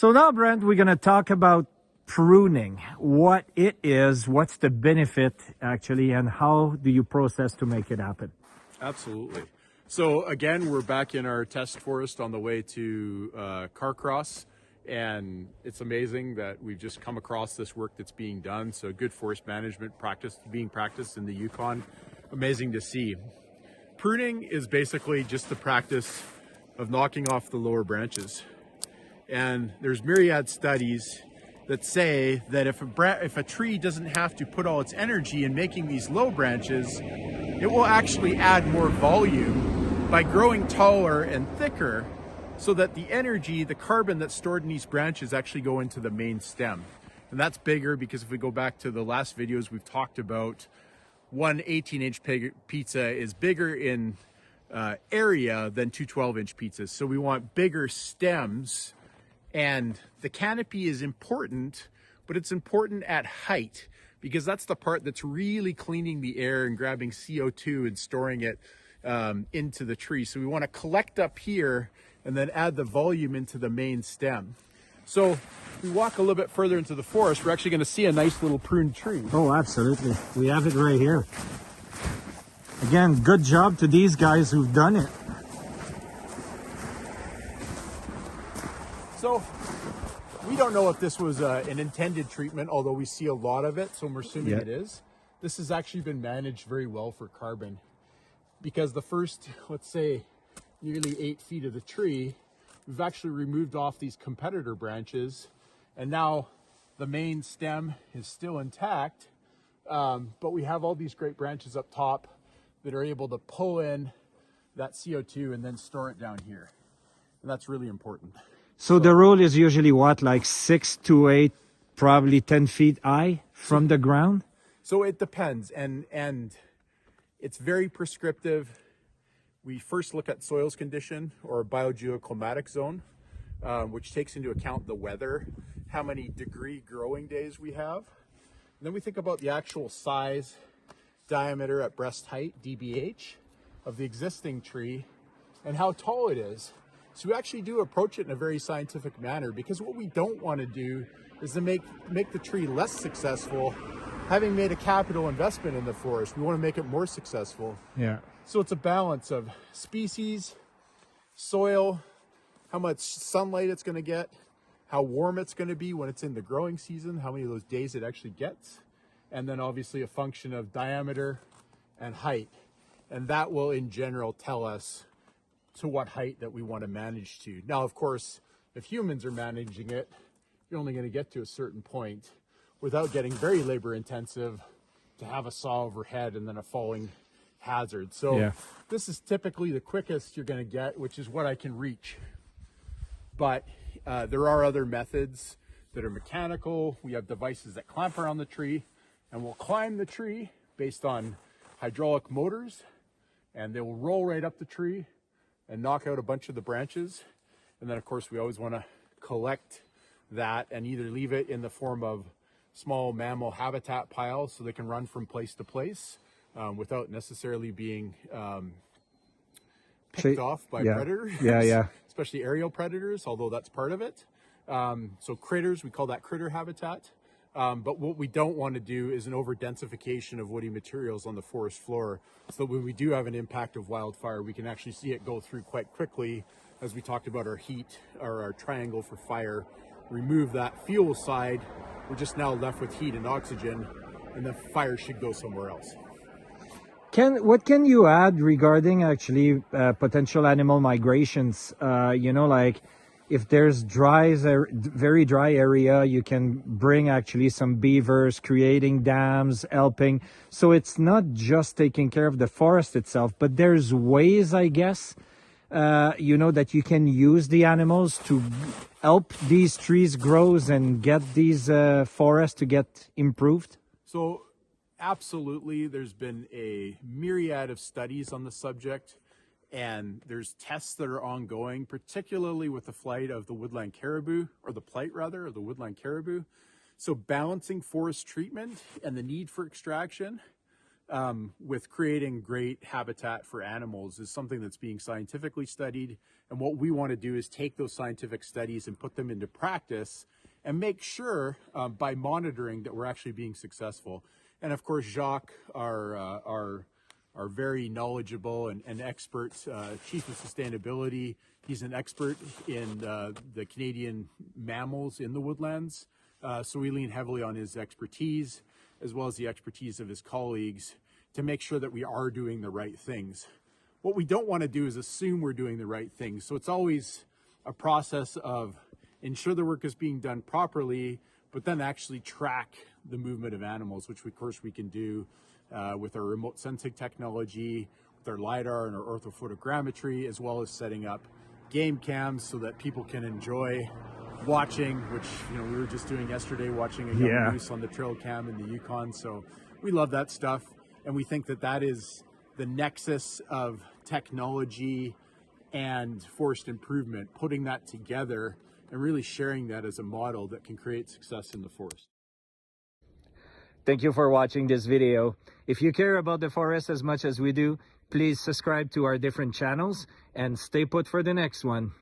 So now, Brent, we're going to talk about pruning, what it is, what's the benefit actually, and how do you process to make it happen? Absolutely. So again, we're back in our test forest on the way to Carcross, and it's amazing that we've just come across this work that's being done. So good forest management practice being practiced in the Yukon. Amazing to see. Pruning is basically just the practice of knocking off the lower branches. And there's myriad studies that say that if a tree doesn't have to put all its energy in making these low branches, it will actually add more volume by growing taller and thicker, so that the energy, the carbon that's stored in these branches actually go into the main stem. And that's bigger because if we go back to the last videos, we've talked about one 18-inch pizza is bigger in area than two 12-inch pizzas. So we want bigger stems. And the canopy is important, but it's important at height because that's the part that's really cleaning the air and grabbing CO2 and storing it into the tree. So we want to collect up here and then add the volume into the main stem. So if we walk a little bit further into the forest, we're actually going to see a nice little pruned tree. Oh, absolutely. We have it right here. Again, good job to these guys who've done it. So we don't know if this was an intended treatment, although we see a lot of it, so we're assuming it is. This has actually been managed very well for carbon because the first, let's say, nearly 8 feet of the tree, we've actually removed off these competitor branches, and now the main stem is still intact, but we have all these great branches up top that are able to pull in that CO2 and then store it down here. And that's really important. So the rule is usually what, like 6 to 8, probably 10 feet high from the ground? So it depends, and it's very prescriptive. We first look at soils condition or biogeoclimatic zone, which takes into account the weather, how many degree growing days we have. And then we think about the actual size, diameter at breast height, DBH, of the existing tree and how tall it is. So we actually do approach it in a very scientific manner, because what we don't want to do is to make the tree less successful, having made a capital investment in the forest. We want to make it more successful. Yeah. So it's a balance of species, soil, how much sunlight it's going to get, how warm it's going to be when it's in the growing season, how many of those days it actually gets, and then obviously a function of diameter and height. And that will in general tell us to what height that we want to manage to. Now, of course, if humans are managing it, you're only going to get to a certain point without getting very labor intensive to have a saw overhead and then a falling hazard. So this is typically the quickest you're going to get, which is what I can reach. But there are other methods that are mechanical. We have devices that clamp around the tree and will climb the tree based on hydraulic motors, and they will roll right up the tree and knock out a bunch of the branches. And then of course we always want to collect that and either leave it in the form of small mammal habitat piles so they can run from place to place without necessarily being picked off by predators, especially aerial predators, although that's part of it. So critters, we call that critter habitat. But what we don't want to do is an over-densification of woody materials on the forest floor, so that when we do have an impact of wildfire, we can actually see it go through quite quickly. As we talked about our heat, or our triangle for fire, remove that fuel side, we're just now left with heat and oxygen, and the fire should go somewhere else. What can you add regarding actually potential animal migrations? Like if there's very dry area, you can bring actually some beavers, creating dams, helping. So it's not just taking care of the forest itself, but there's ways, I guess, that you can use the animals to help these trees grow and get these forests to get improved. So absolutely, there's been a myriad of studies on the subject. And there's tests that are ongoing, particularly with the flight of the woodland caribou, or the plight rather, of the woodland caribou. So balancing forest treatment and the need for extraction with creating great habitat for animals is something that's being scientifically studied. And what we want to do is take those scientific studies and put them into practice and make sure by monitoring that we're actually being successful. And of course, Jacques, our very knowledgeable and expert chief of sustainability, he's an expert in the Canadian mammals in the woodlands. So we lean heavily on his expertise, as well as the expertise of his colleagues, to make sure that we are doing the right things. What we don't want to do is assume we're doing the right things. So it's always a process of ensure the work is being done properly, but then actually track the movement of animals, which of course we can do with our remote sensing technology, with our LiDAR and our orthophotogrammetry, as well as setting up game cams so that people can enjoy watching, which we were just doing yesterday, watching a young moose on the trail cam in the Yukon. So we love that stuff, and we think that that is the nexus of technology and forest improvement, putting that together and really sharing that as a model that can create success in the forest. Thank you for watching this video. If you care about the forest as much as we do, please subscribe to our different channels and stay put for the next one.